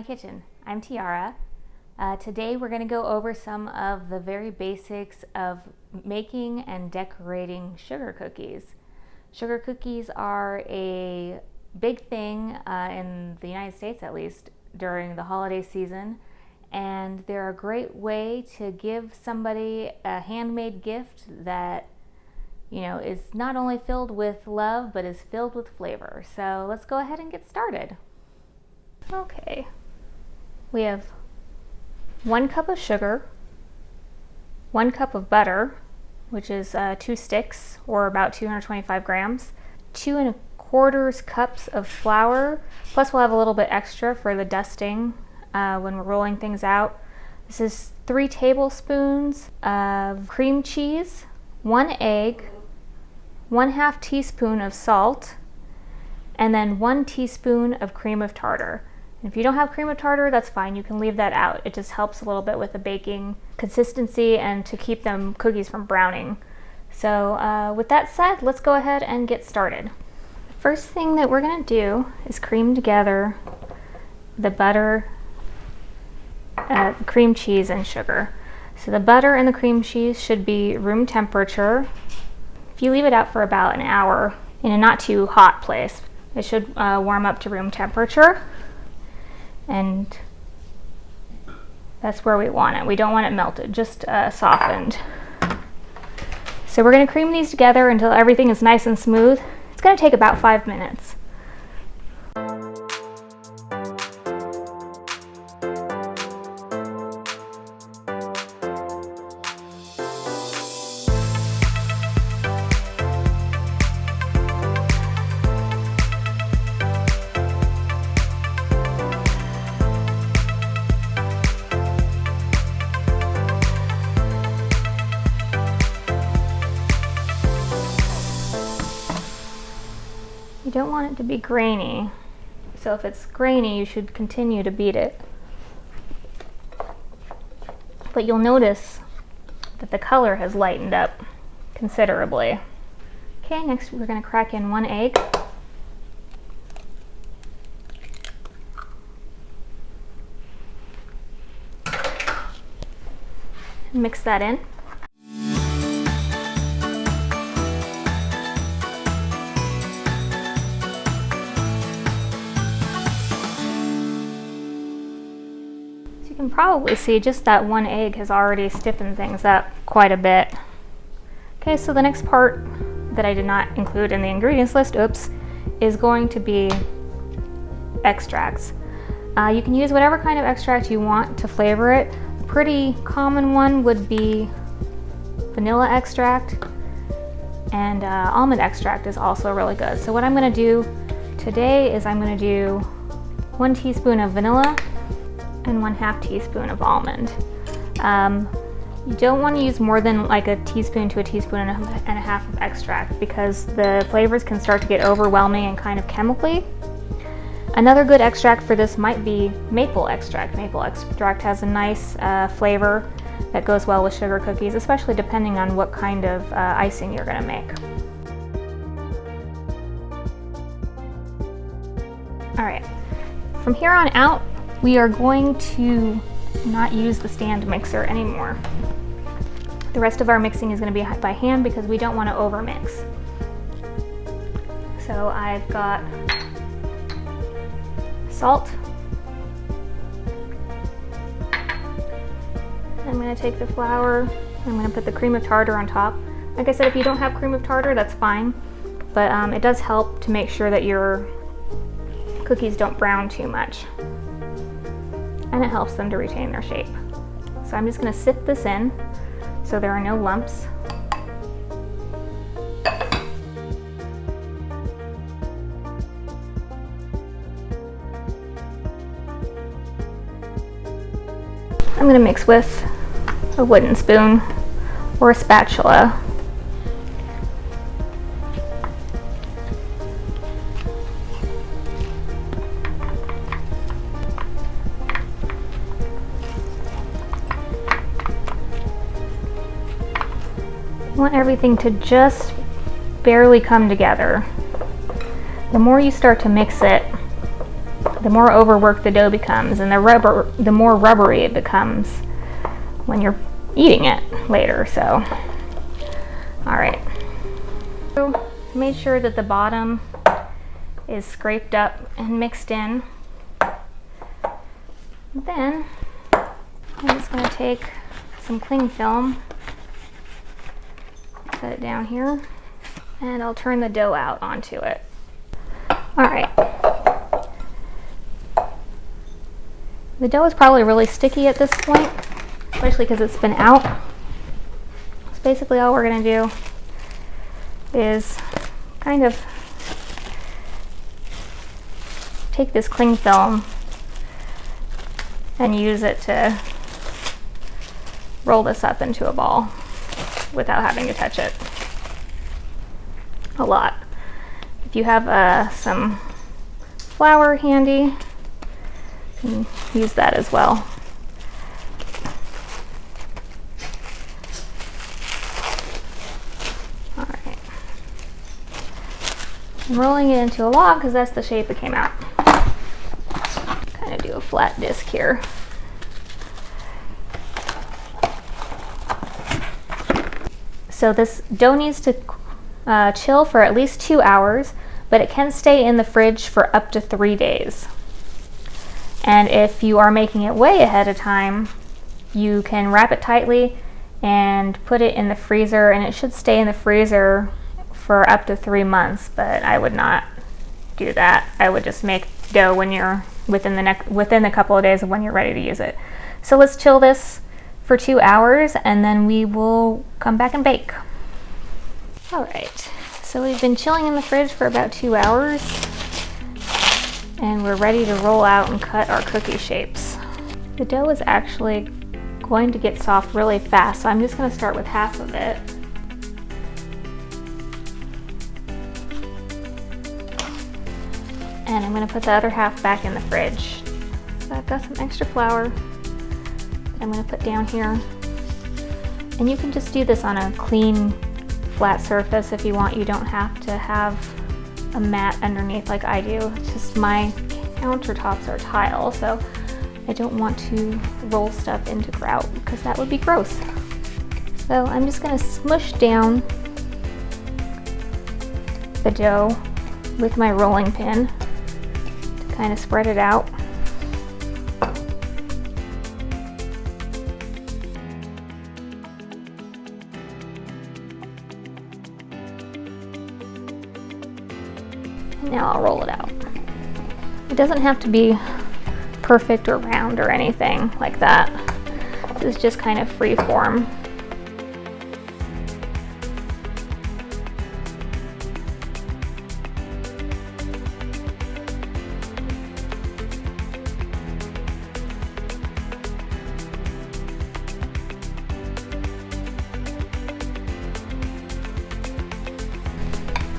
my kitchen. I'm Tiara. Today we're going to go over some of the very basics of making and decorating sugar cookies. Sugar cookies are a big thing in the United States, at least, during the holiday season. And they're a great way to give somebody a handmade gift that, is not only filled with love, but is filled with flavor. So let's go ahead and get started. Okay, we have 1 cup of sugar, 1 cup of butter, which is 2 sticks or about 225 grams, 2 1/4 cups of flour, plus we'll have a little bit extra for the dusting when we're rolling things out. This is 3 tablespoons of cream cheese, 1 egg, 1/2 teaspoon of salt, and then 1 teaspoon of cream of tartar. And if you don't have cream of tartar, that's fine. You can leave that out. It just helps a little bit with the baking consistency and to keep them cookies from browning. So with that said, let's go ahead and get started. The first thing that we're going to do is cream together the butter, the cream cheese, and sugar. So the butter and the cream cheese should be room temperature. If you leave it out for about an hour in a not too hot place, it should warm up to room temperature. And that's where we want it. We don't want it melted, just softened. So we're going to cream these together until everything is nice and smooth. It's going to take about 5 minutes. You don't want it to be grainy, so if it's grainy, you should continue to beat it. But you'll notice that the color has lightened up considerably. Okay, next we're going to crack in 1 egg. Mix that in. You can probably see just that 1 egg has already stiffened things up quite a bit. Okay, so the next part that I did not include in the ingredients list, is going to be extracts. You can use whatever kind of extract you want to flavor it. A pretty common one would be vanilla extract, and almond extract is also really good. So what I'm going to do today is I'm going to do 1 teaspoon of vanilla and 1/2 teaspoon of almond. You don't want to use more than like a teaspoon to a teaspoon and a half of extract, because the flavors can start to get overwhelming and kind of chemically. Another good extract for this might be maple extract. Maple extract has a nice flavor that goes well with sugar cookies, especially depending on what kind of icing you're going to make. All right, from here on out, we are going to not use the stand mixer anymore. The rest of our mixing is going to be by hand because we don't want to overmix. So I've got salt. I'm going to take the flour. I'm going to put the cream of tartar on top. Like I said, if you don't have cream of tartar, that's fine. But it does help to make sure that your cookies don't brown too much. And it helps them to retain their shape. So I'm just going to sift this in so there are no lumps. I'm going to mix with a wooden spoon or a spatula. You want everything to just barely come together. The more you start to mix it, the more overworked the dough becomes, and the more rubbery it becomes when you're eating it later. So, all right. So made sure that the bottom is scraped up and mixed in. Then I'm just going to take some cling film, set it down here, and I'll turn the dough out onto it. All right. The dough is probably really sticky at this point, especially because it's been out. So basically all we're going to do is kind of take this cling film and use it to roll this up into a ball without having to touch it a lot. If you have some flour handy, you can use that as well. All right. I'm rolling it into a log because that's the shape it came out. Kind of do a flat disc here. So this dough needs to chill for at least 2 hours, but it can stay in the fridge for up to 3 days. And if you are making it way ahead of time, you can wrap it tightly and put it in the freezer, and it should stay in the freezer for up to 3 months, but I would not do that. I would just make dough when you're within a couple of days of when you're ready to use it. So let's chill this for 2 hours, and then we will come back and bake. All right, so we've been chilling in the fridge for about 2 hours, and we're ready to roll out and cut our cookie shapes. The dough is actually going to get soft really fast, so I'm just going to start with half of it. And I'm going to put the other half back in the fridge. So I've got some extra flour that I'm going to put down here. And you can just do this on a clean, flat surface if you want. You don't have to have a mat underneath like I do. It's just my countertops are tile, so I don't want to roll stuff into grout because that would be gross. So I'm just going to smush down the dough with my rolling pin to kind of spread it out. Now I'll roll it out. It doesn't have to be perfect or round or anything like that. This is just kind of free form.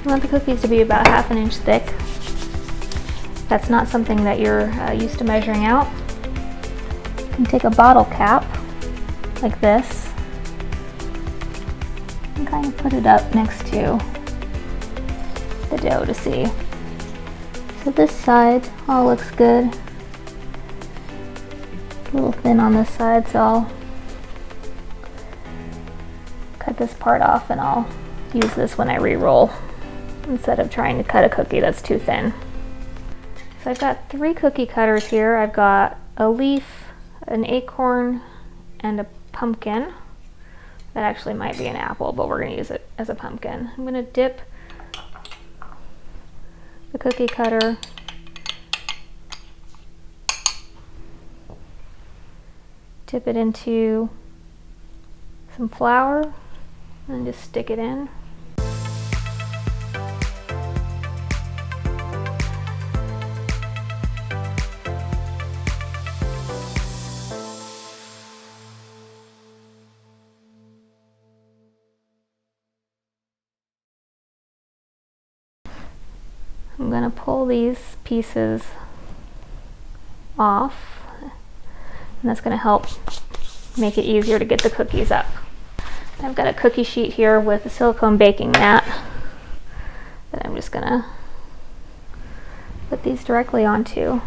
You want the cookies to be about 1/2 inch thick. If that's not something that you're used to measuring out, you can take a bottle cap like this and kind of put it up next to the dough to see. So this side all looks good. A little thin on this side, so I'll cut this part off and I'll use this when I re-roll, instead of trying to cut a cookie that's too thin. So I've got 3 cookie cutters here. I've got a leaf, an acorn, and a pumpkin. That actually might be an apple, but we're gonna use it as a pumpkin. I'm gonna dip the cookie cutter dip it into some flour and just stick it in. I'm going to pull these pieces off, and that's going to help make it easier to get the cookies up. I've got a cookie sheet here with a silicone baking mat that I'm just going to put these directly onto.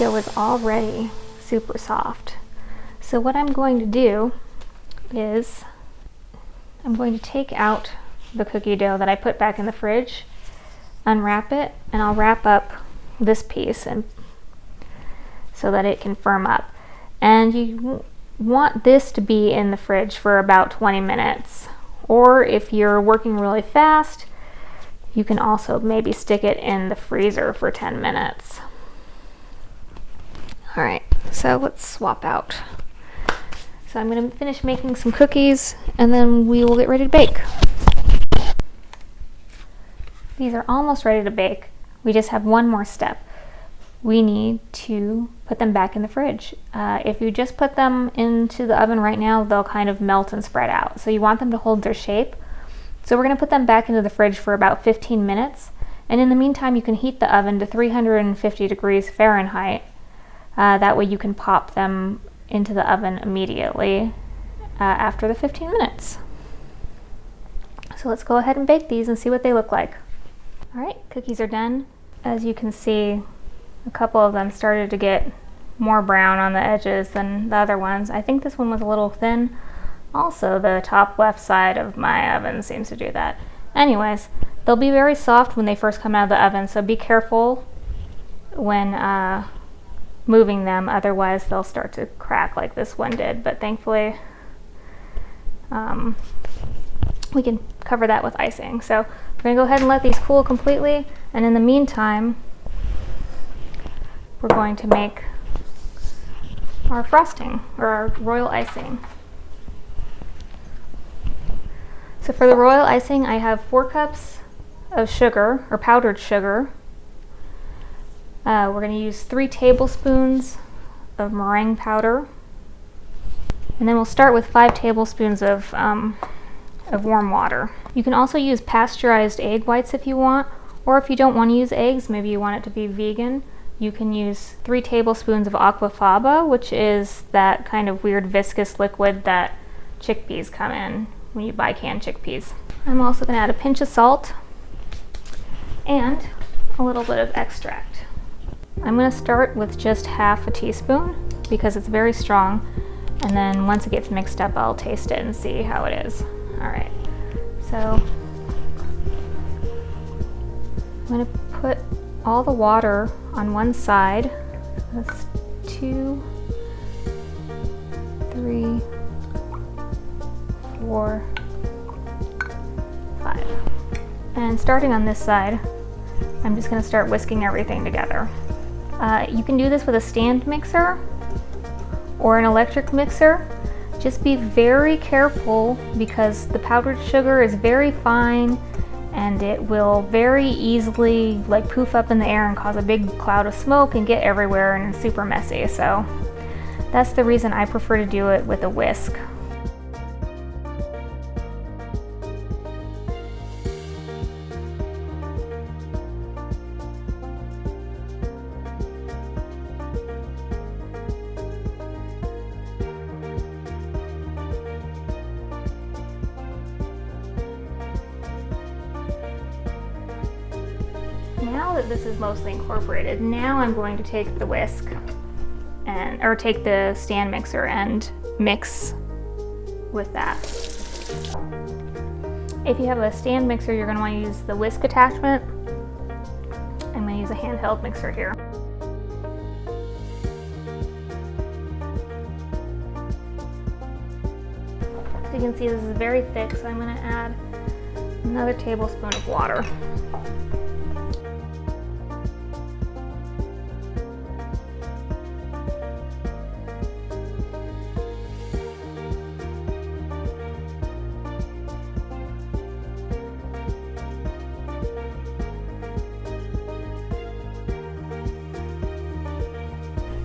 dough is already super soft. So what I'm going to do is I'm going to take out the cookie dough that I put back in the fridge, unwrap it, and I'll wrap up this piece and so that it can firm up. And you want this to be in the fridge for about 20 minutes. Or if you're working really fast, you can also maybe stick it in the freezer for 10 minutes. All right, so let's swap out. So I'm going to finish making some cookies and then we will get ready to bake. These are almost ready to bake. We just have one more step. We need to put them back in the fridge. If you just put them into the oven right now, they'll kind of melt and spread out. So you want them to hold their shape. So we're going to put them back into the fridge for about 15 minutes. And in the meantime, you can heat the oven to 350 degrees Fahrenheit. That way you can pop them into the oven immediately after the 15 minutes. So let's go ahead and bake these and see what they look like. All right, cookies are done. As you can see, a couple of them started to get more brown on the edges than the other ones. I think this one was a little thin. Also, the top left side of my oven seems to do that. Anyways, they'll be very soft when they first come out of the oven, so be careful when moving them, otherwise they'll start to crack like this one did. But thankfully, we can cover that with icing. So we're gonna go ahead and let these cool completely, and in the meantime, we're going to make our frosting, or our royal icing. So for the royal icing, I have 4 cups of sugar, or powdered sugar. We're going to use 3 tablespoons of meringue powder. And then we'll start with 5 tablespoons of warm water. You can also use pasteurized egg whites if you want, or if you don't want to use eggs, maybe you want it to be vegan, you can use 3 tablespoons of aquafaba, which is that kind of weird viscous liquid that chickpeas come in when you buy canned chickpeas. I'm also going to add a pinch of salt and a little bit of extract. I'm going to start with just half a teaspoon because it's very strong, and then once it gets mixed up, I'll taste it and see how it is. All right, so I'm going to put all the water on one side. That's 2, 3, 4, 5. And starting on this side, I'm just going to start whisking everything together. You can do this with a stand mixer or an electric mixer. Just be very careful because the powdered sugar is very fine and it will very easily like poof up in the air and cause a big cloud of smoke and get everywhere, and it's super messy. So that's the reason I prefer to do it with a whisk. Now that this is mostly incorporated, now I'm going to take the whisk or take the stand mixer and mix with that. If you have a stand mixer, you're going to want to use the whisk attachment. I'm going to use a handheld mixer here. So you can see this is very thick, so I'm going to add another tablespoon of water.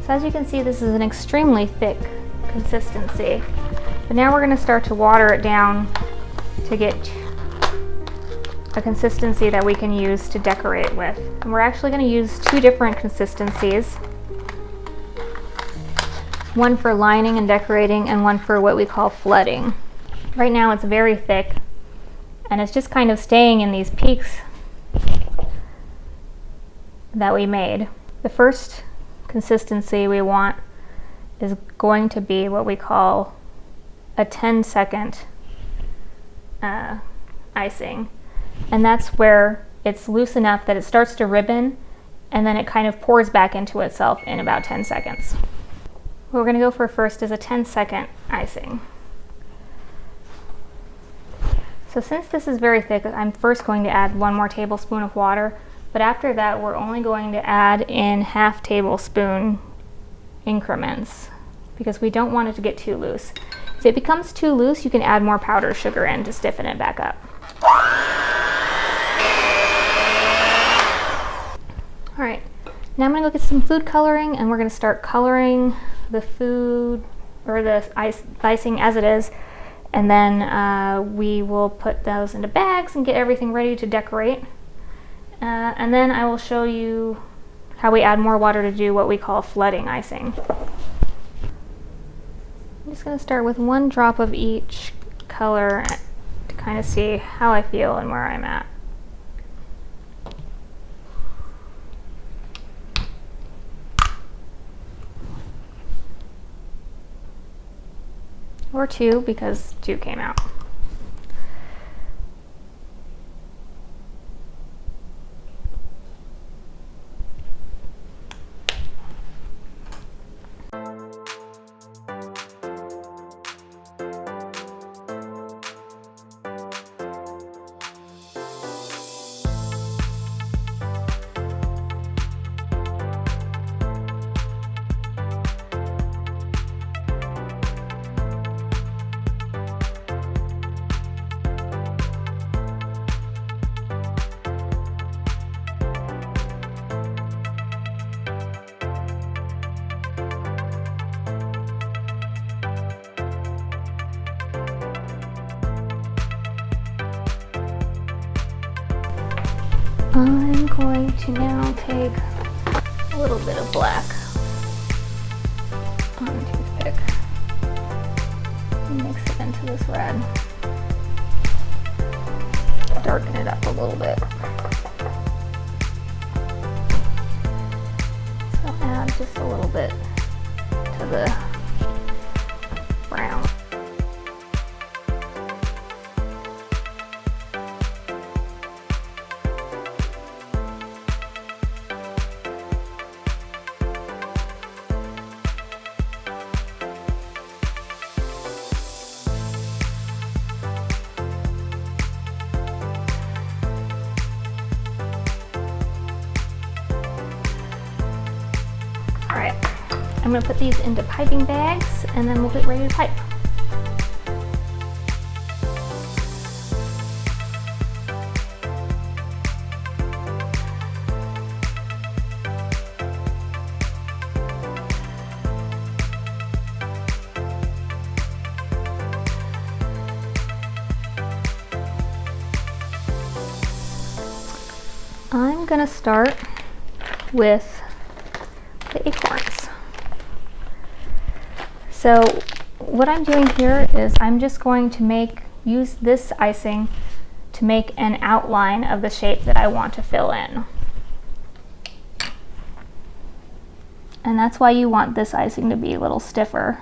So as you can see, this is an extremely thick consistency. But now we're going to start to water it down to get a consistency that we can use to decorate with. And we're actually going to use 2 different consistencies. One for lining and decorating and one for what we call flooding. Right now it's very thick and it's just kind of staying in these peaks that we made. The first consistency we want is going to be what we call a 10-second icing. And that's where it's loose enough that it starts to ribbon and then it kind of pours back into itself in about 10 seconds. What we're going to go for first is a 10-second icing. So since this is very thick, I'm first going to add 1 more tablespoon of water, but after that we're only going to add in ½ tablespoon increments because we don't want it to get too loose. If it becomes too loose, you can add more powdered sugar in to stiffen it back up. All right, now I'm gonna go get some food coloring and we're gonna start coloring the food or the icing as it is, and then we will put those into bags and get everything ready to decorate. And then I will show you how we add more water to do what we call flooding icing. I'm just gonna start with 1 drop of each color to kind of see how I feel and where I'm at. Or 2 because 2 came out. I'm going to now take a little bit of black on a toothpick and mix it into this red. Darken it up a little bit. So add just a little bit to the brown. Alright, I'm going to put these into piping bags and then we'll get ready to pipe. I'm going to start with the acorns. So what I'm doing here is I'm just going to use this icing to make an outline of the shape that I want to fill in. And that's why you want this icing to be a little stiffer.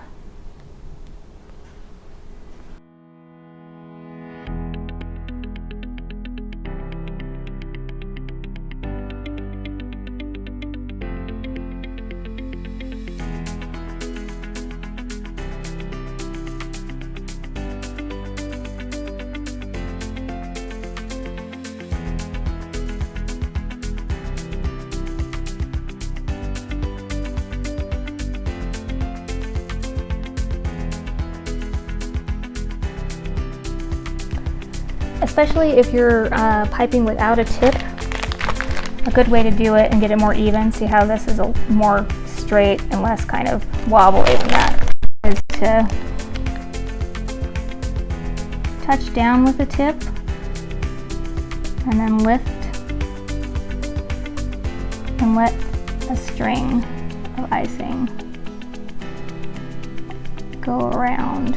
Especially if you're piping without a tip, a good way to do it and get it more even, see how this is a more straight and less kind of wobbly than that, is to touch down with the tip and then lift and let a string of icing go around.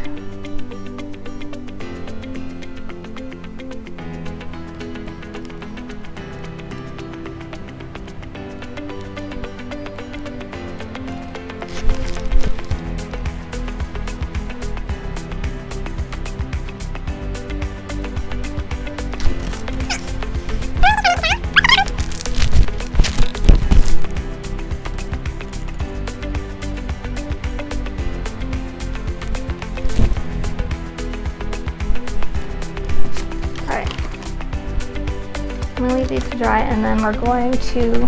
I'm going to leave these to dry, and then we're going to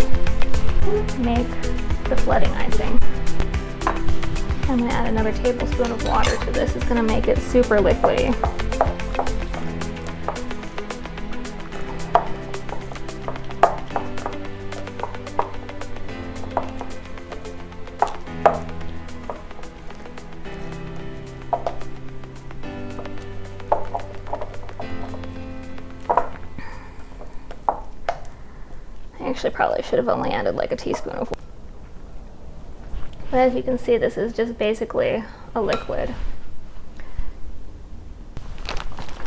make the flooding icing. I'm going to add another tablespoon of water to this. It's going to make it super liquidy. Actually, probably should have only added like a teaspoon of water. But as you can see, this is just basically a liquid.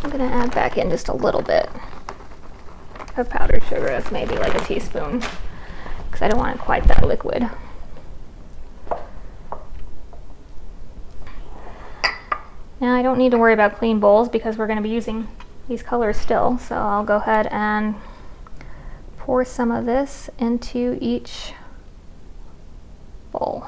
I'm going to add back in just a little bit of powdered sugar. That's maybe like a teaspoon, because I don't want it quite that liquid. Now I don't need to worry about clean bowls because we're going to be using these colors still, so I'll go ahead and pour some of this into each bowl.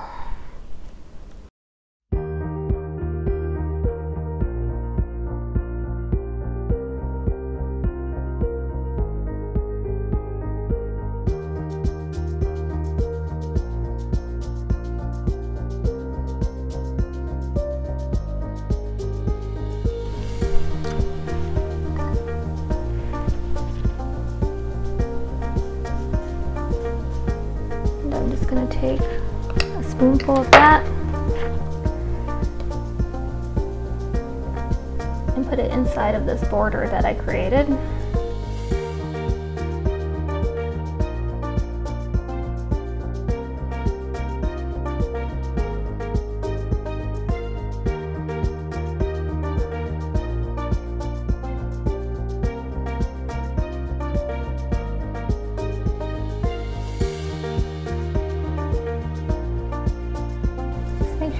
Going to take a spoonful of that and put it inside of this border that I created.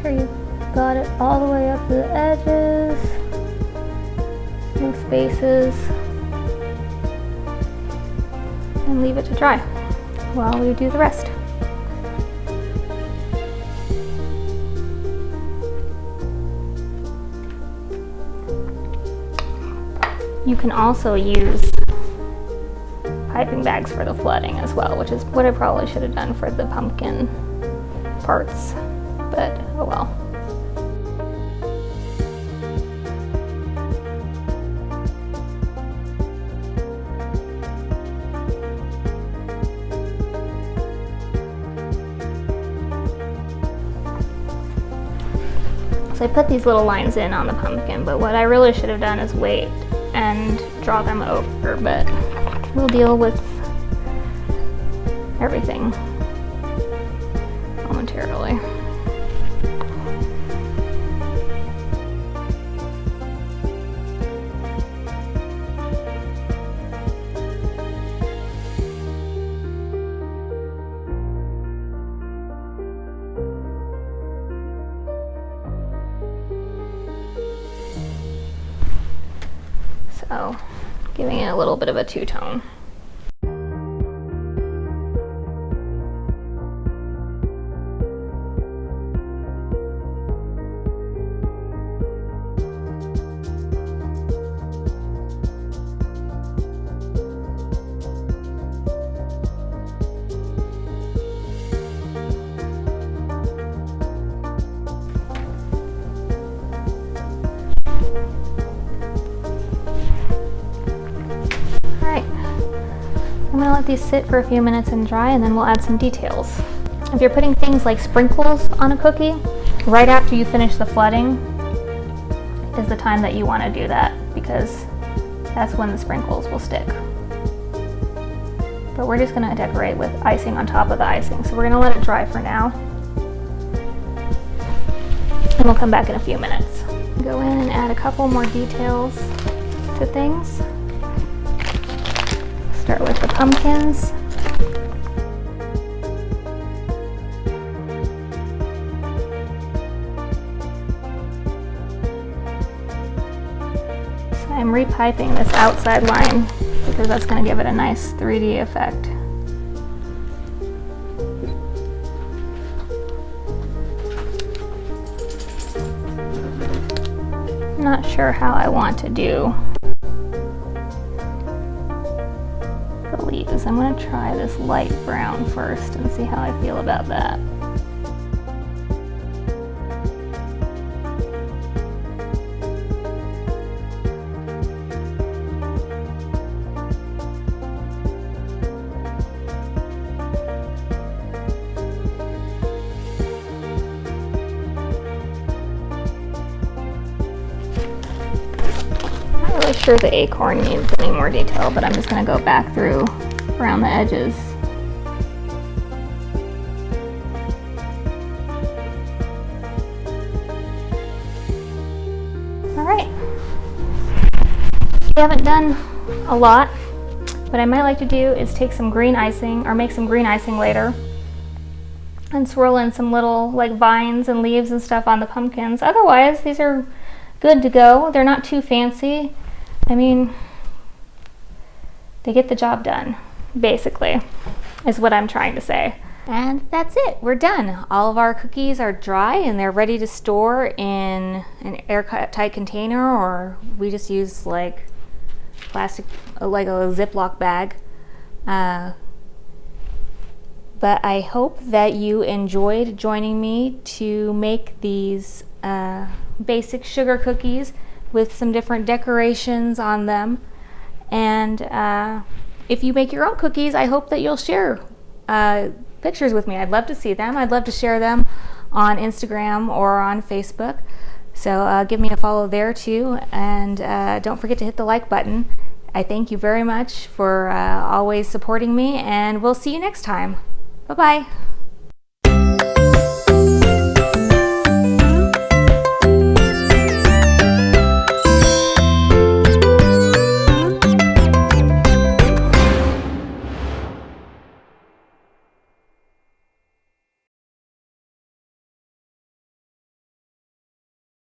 You've got it all the way up to the edges, no spaces, and leave it to dry while we do the rest. You can also use piping bags for the flooding as well, which is what I probably should have done for the pumpkin parts. But oh well. So I put these little lines in on the pumpkin, but what I really should have done is wait and draw them over, but we'll deal with everything momentarily. So, giving it a little bit of a two-tone. I'm going to let these sit for a few minutes and dry, and then we'll add some details. If you're putting things like sprinkles on a cookie, right after you finish the flooding is the time that you want to do that, because that's when the sprinkles will stick. But we're just going to decorate with icing on top of the icing, so we're going to let it dry for now. And we'll come back in a few minutes. Go in and add a couple more details to things. Start with the pumpkins. So I'm repiping this outside line because that's going to give it a nice 3D effect. I'm not sure how I want to do this. I'm going to try this light brown first and see how I feel about that. Not really sure the acorn needs any more detail, but I'm just going to go back through around the edges. Alright. We haven't done a lot. What I might like to do is take some green icing, or make some green icing later, and swirl in some little like vines and leaves and stuff on the pumpkins. Otherwise, these are good to go. They're not too fancy. I mean, they get the job done, basically, is what I'm trying to say. And that's it, we're done. All of our cookies are dry and they're ready to store in an airtight container, or we just use like plastic, like a Ziploc bag. But I hope that you enjoyed joining me to make these basic sugar cookies with some different decorations on them. And if you make your own cookies, I hope that you'll share pictures with me. I'd love to see them. I'd love to share them on Instagram or on Facebook. So give me a follow there too. And don't forget to hit the like button. I thank you very much for always supporting me, and we'll see you next time. Bye-bye.